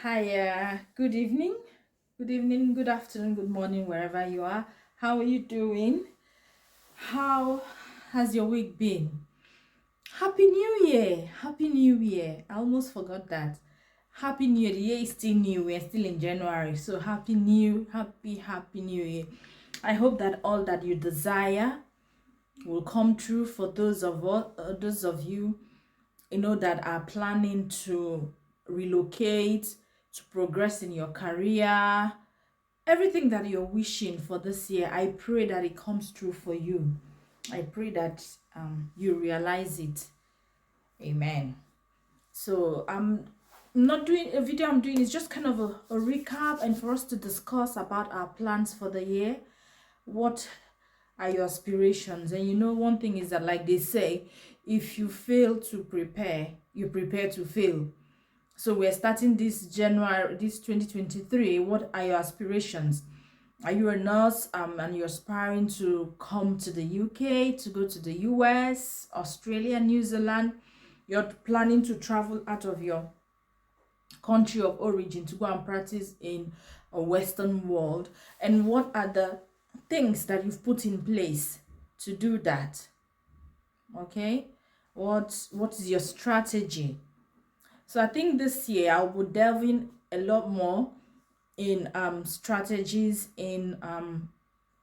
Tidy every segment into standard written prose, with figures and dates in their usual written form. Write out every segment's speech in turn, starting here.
Hi, good evening, good afternoon, good morning, wherever you are. How are you doing? How has your week been? Happy New Year! Happy New Year! I almost forgot that. Happy New Year! The year is still new. We're still in January, so happy New Year! I hope that all that you desire will come true for those of you that are planning to relocate, to progress in your career, everything that you're wishing for this year. I pray that it comes true for you. I pray that you realize it. Amen. So I'm not doing a video. I'm doing is just kind of a recap and for us to discuss about our plans for the year. What are your aspirations? And one thing is that, like they say, if you fail to prepare, you prepare to fail. So we're starting this 2023. What are your aspirations? Are you a nurse and you're aspiring to come to the UK, to go to the US, Australia, New Zealand? You're planning to travel out of your country of origin to go and practice in a Western world. And what are the things that you've put in place to do that? Okay, what is your strategy? So I think this year I will delve in a lot more in strategies in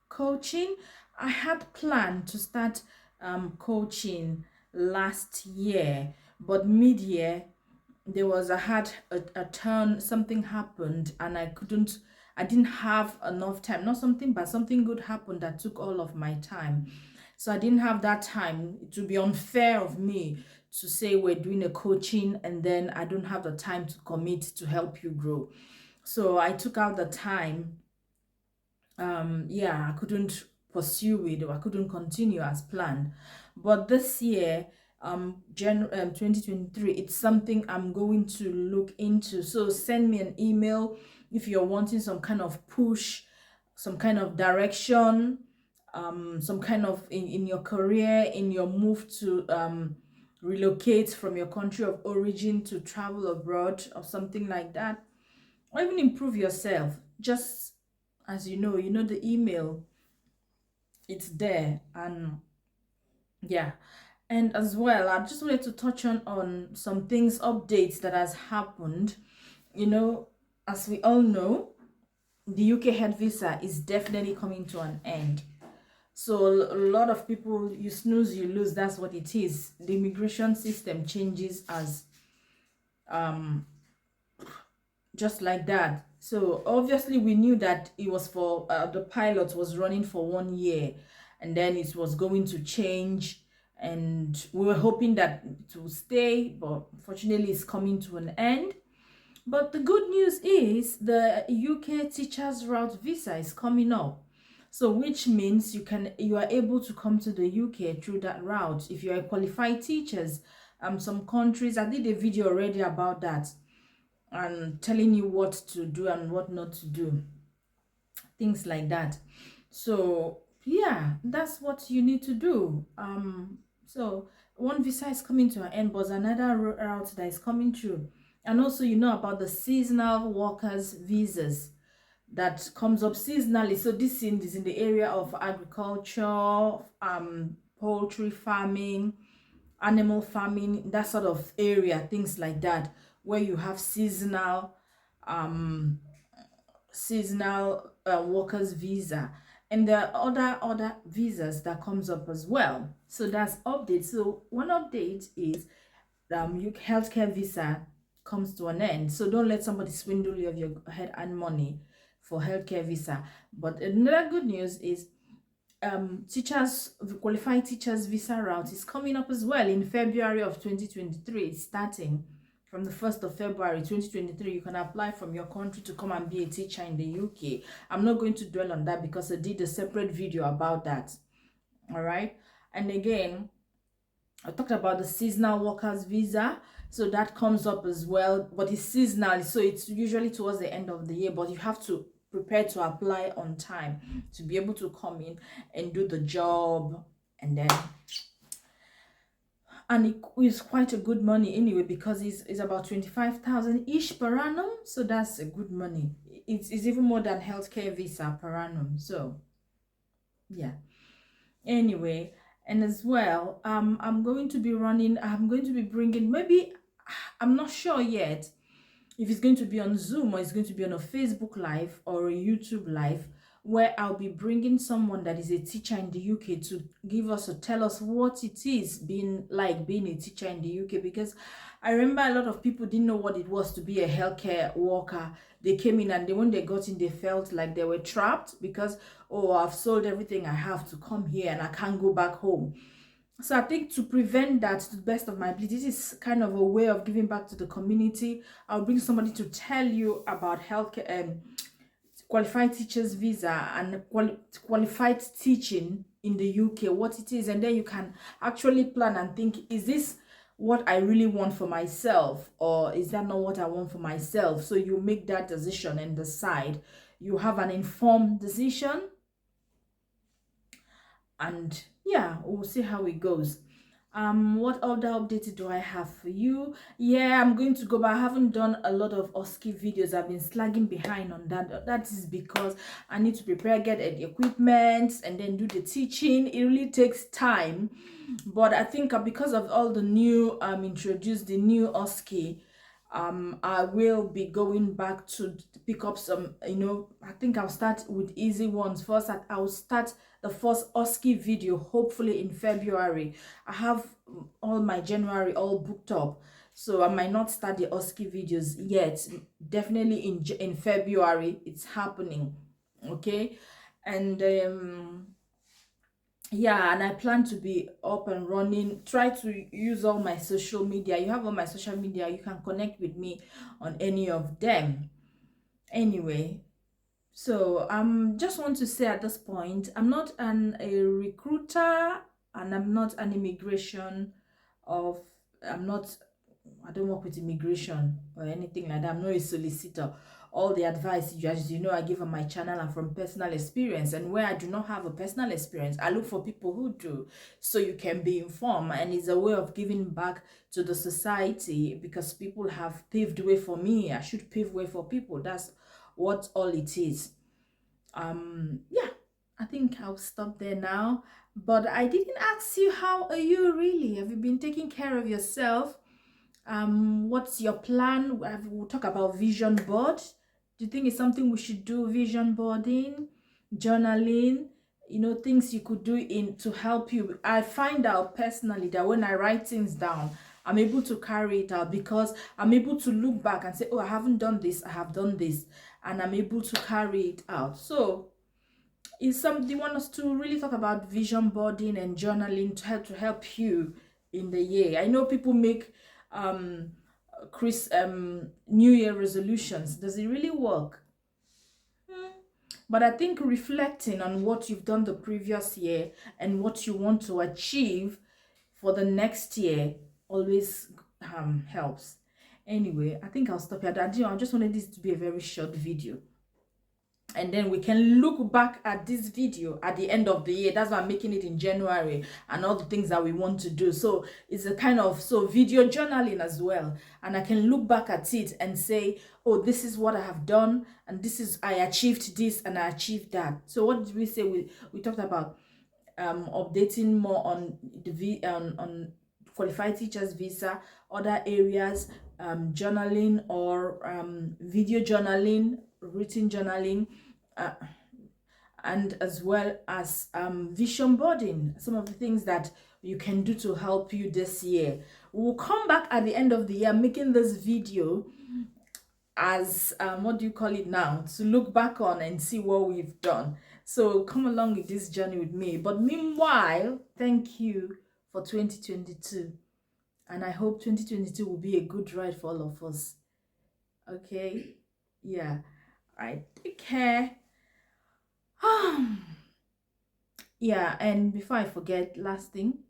coaching. I had planned to start coaching last year, but mid-year there was a turn. Something happened and I didn't have enough time. Not something, but something good happened that took all of my time. So I didn't have that time. It would be unfair of me to say we're doing a coaching and then I don't have the time to commit to help you grow. So I took out the time. I couldn't pursue it, or I couldn't continue as planned. But this year, 2023, it's something I'm going to look into. So send me an email if you're wanting some kind of push, some kind of direction, some kind of in your career, in your move to relocate from your country of origin to travel abroad or something like that, or even improve yourself. Just as the email, it's there. And yeah, and as well, I just wanted to touch on some things, updates that has happened. As we all know, the UK head visa is definitely coming to an end. So a lot of people, you snooze you lose. That's what it is. The immigration system changes as just like that. So obviously we knew that it was for the pilot was running for 1 year and then it was going to change, and we were hoping that it will stay, but unfortunately it's coming to an end. But the good news is the UK teachers route visa is coming up. So which means you are able to come to the UK through that route if you are qualified teachers. Some countries, I did a video already about that and telling you what to do and what not to do, things like that. So yeah, that's what you need to do. So one visa is coming to an end, but another route that is coming through. And also about the seasonal workers visas that comes up seasonally. So this is in the area of agriculture, poultry farming, animal farming, that sort of area, things like that, where you have seasonal workers visa, and there are other visas that comes up as well. So that's update. So one update is your healthcare visa comes to an end. So don't let somebody swindle you of your head and money for healthcare visa. But another good news is the qualified teachers visa route is coming up as well in February of 2023. It's starting from the 1st of February 2023. You can apply from your country to come and be a teacher in the UK. I'm not going to dwell on that because I did a separate video about that. All right. And again, I talked about the seasonal workers visa. So that comes up as well, but it's seasonal. So it's usually towards the end of the year, but you have to prepare to apply on time to be able to come in and do the job. And then and it is quite a good money anyway, because it's about 25,000 ish per annum, so that's a good money. It's even more than healthcare visa per annum. So yeah, anyway. And as well, I'm going to be bringing, maybe, I'm not sure yet if it's going to be on Zoom or it's going to be on a Facebook Live or a YouTube Live, where I'll be bringing someone that is a teacher in the UK to tell us what it is being a teacher in the UK. Because I remember a lot of people didn't know what it was to be a healthcare worker. They came in, and when they got in, they felt like they were trapped because, oh, I've sold everything I have to come here and I can't go back home. So I think to prevent that, to the best of my ability, this is kind of a way of giving back to the community. I'll bring somebody to tell you about healthcare, qualified teachers visa and qualified teaching in the UK, what it is, and then you can actually plan and think, is this what I really want for myself, or is that not what I want for myself? So you make that decision and decide. You have an informed decision, and yeah, we'll see how it goes. What other updates do I have for you? Yeah, I'm going to go, but I haven't done a lot of OSCE videos. I've been slagging behind on that. That is because I need to prepare, get the equipment, and then do the teaching. It really takes time, but I think because of all the new introduced the new OSCE, I will be going back to pick up some, I think I'll start with easy ones first. I'll start the first OSCE video hopefully in February. I have all my January all booked up, so I might not start the OSCE videos yet. Definitely in February it's happening. Okay. And yeah, and I plan to be up and running. Try to use all my social media. You have all my social media. You can connect with me on any of them. Anyway, so just want to say at this point, I'm not a recruiter, and I'm not an immigration of I'm not I don't work with immigration or anything like that. I'm not a solicitor. All the advice, as you know, I give on my channel and from personal experience. And where I do not have a personal experience, I look for people who do, so you can be informed. And it's a way of giving back to the society, because people have paved way for me. I should pave way for people. That's what all it is. Yeah, I think I'll stop there now. But I didn't ask you, how are you really? Have you been taking care of yourself? What's your plan? We'll talk about vision board. Do you think it's something we should do? Vision boarding, journaling, things you could do to help you. I find out personally that when I write things down, I'm able to carry it out, because I'm able to look back and say, oh, I haven't done this, I have done this, and I'm able to carry it out. So is something you want us to really talk about vision boarding and journaling to help you in the year? I know people make New Year resolutions. Does it really work? But I think reflecting on what you've done the previous year and what you want to achieve for the next year always helps. Anyway, I think I'll stop here. I just wanted this to be a very short video, and then we can look back at this video at the end of the year. That's why I'm making it in January, and all the things that we want to do. So it's a kind of video journaling as well, and I can look back at it and say, oh, this is what I have done, and this is I achieved this and I achieved that. So what did we say? We talked about updating more on the on qualified teachers visa, other areas, journaling or video journaling, written journaling, and as well as vision boarding, some of the things that you can do to help you this year. We'll come back at the end of the year making this video as what do you call it now, to look back on and see what we've done. So come along with this journey with me. But meanwhile, thank you for 2022, and I hope 2022 will be a good ride for all of us. Okay, yeah, all right, take care. Yeah, and before I forget, last thing,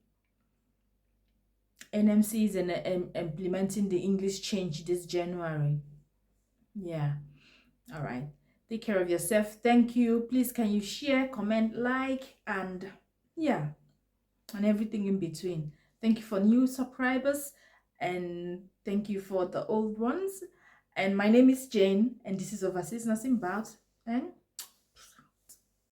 NMC is implementing the English change this January. Yeah, all right, take care of yourself. Thank you. Please, can you share, comment, like, and yeah, and everything in between. Thank you for new subscribers, and thank you for the old ones. And my name is Jane, and this is Overseas Nursing Bout. And